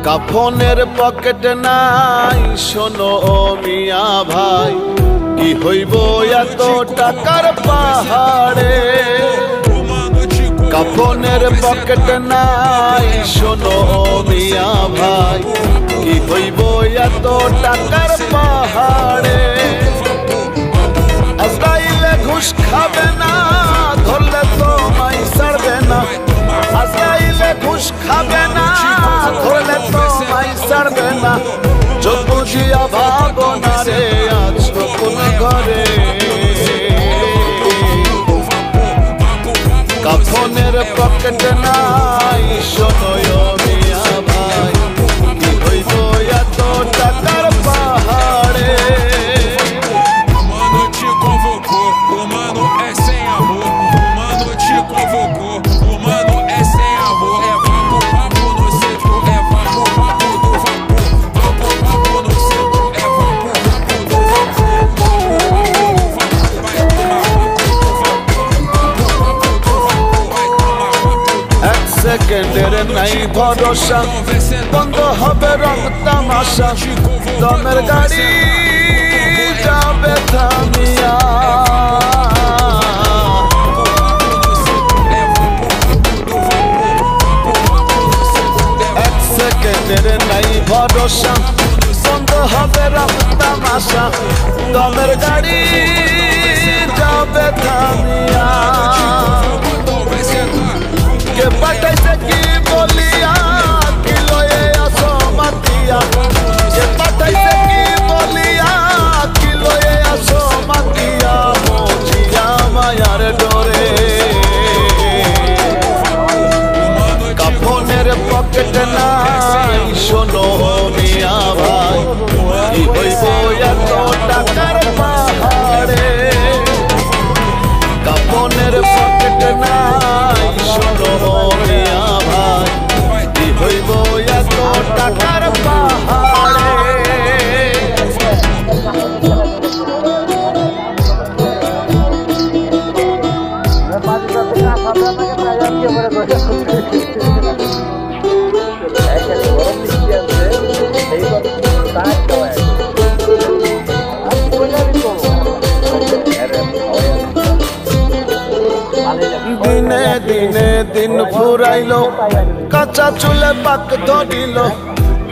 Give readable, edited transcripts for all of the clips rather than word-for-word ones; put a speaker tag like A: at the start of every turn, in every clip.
A: কাফনের পকেট নাই শোনো মিয়া ভাই, কি হইব এত টাকার পাহাড়ে। কাফনের পকেট নাই শোনো মিয়া ভাই, কি হইব এত টাকার পাহাড়ে। আজরাইলে ঘুষ খাবে না, ধরলে তো মাই ছাড়বে না। আজরাইলে ঘুষ খাবে না, ধরলে তো মাই ছাড়বে না। চোখ বুঝিয়া ভাবনা রে আছো কোন ঘরে। কাফনের পকেট নাই শোনো মিয়া ভাই, কি হইব এত টাকার পাহাড়ে।
B: O mano te convocou, o mano é sem amor. O mano te convocou, o mano é sem amor. É vapo, vapo no centro, é vapo, vapo do vapor. Vapo, vapo no centro, é vapo, vapo do vapor.
A: এক সেকেন্ডের নাই ভরসা, বন্ধ হবে রং তামাশা। দমের গাড়ি যাবে থামিয়া। এক সেকেন্ডের নাই ভরসা, বন্ধ হবে রং তামাশা। দমের গাড়ি যাবে থামিয়া। কে পাঠাইছে কি বলিয়া, কি লয়ে আসো মাতিয়া। কে পাঠাইছে কি বলিয়া, কি লয়ে আসো মাতিয়া। মজিয়া মায়ার ডোরে। কাফনের পকেট নাই শোনো মিয়া ভাই, কি হইব এত টাকার পাহাড়ে। কাফনের পকেট নাই শোনো মিয়া ভাই, কি হইব এত টাকার পাহাড়ে। দিনে দিনে দিন ফুরাইলো, কাঁচা চুলে পাক ধরিল।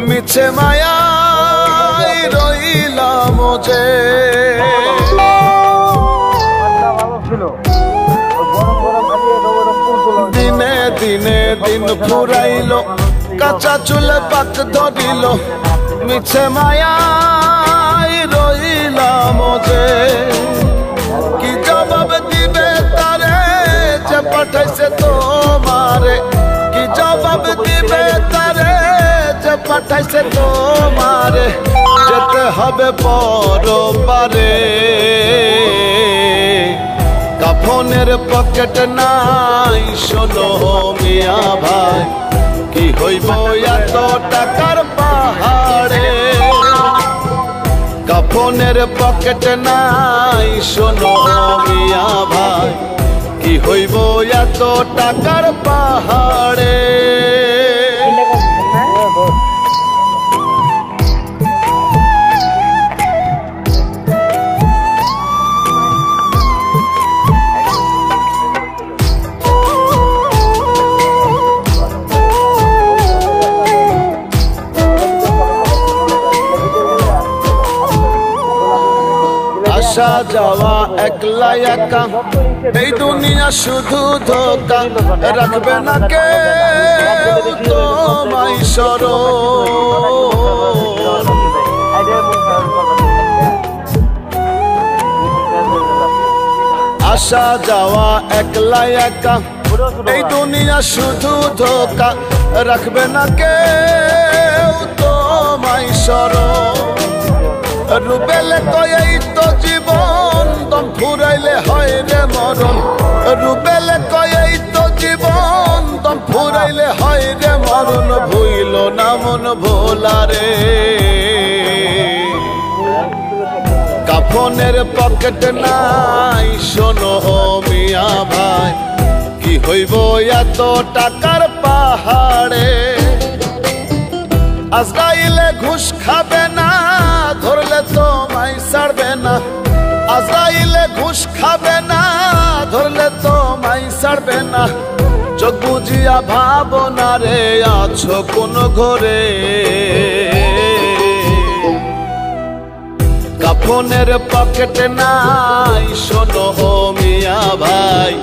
A: মিছে মায়াই রইলাম যে। দিনে দিনে দিন ফুরাইলো, কাঁচা চুলে পাক ধরিল। মিছে মায়াই রইলাম যে। কি জবাব দিবে তারে যে পাঠাইছে তোমারে। কি জবাব দিবে তারে যে পাঠাইছে তোমারে। যেতে হবে পরপারে। কাফনের পকেট নাই শোনো মিয়া ভাই, কি হইব এত টাকার পাহাড়ে। কাফনের পকেট নাই শোনো মিয়া ভাই, কি হইব এত টাকার পাহাড়ে। আসা যাওয়া একলা একা, এই দুনিয়া শুধু ধোকা। রাখবে না কে তোমায় স্মরণ। আসা যাওয়া একলা একা, এই দুনিয়া শুধু ধোকা। রাখবে না কে তোমায় স্মরণ। রুবেলে কয় এই তো জীবন, দম ফুরাইলে হয় রে মরণ। রুবেলে কয় এই তো জীবন, দম ফুরাইলে হয় রে মরণ। ভুইল না মন ভোলারে। কাফনের পকেট নাই শোনো মিয়া ভাই, কি হইব এত টাকার পাহাড়ে। আজরাইলে ঘুষ খাবে না, ধরলে তোমায় ছাড়বে না। আজরাইলে ঘুষ খাবে না, ধরলে তোমায় ছাড়বে না। চোখ বুঝিয়া ভাবনা রে আছো কোন ঘরে, কাফনের পকেটে নাই শোনো ও মিয়া ভাই,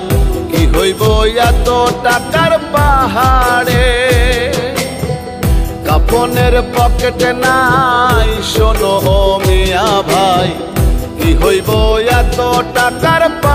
A: কি হইব এত টাকার পাহাড়ে। কাফনের পকেটে নাই শোনো ও মিয়া ভাই, কি হইব এত টাকার পাহাড়ে।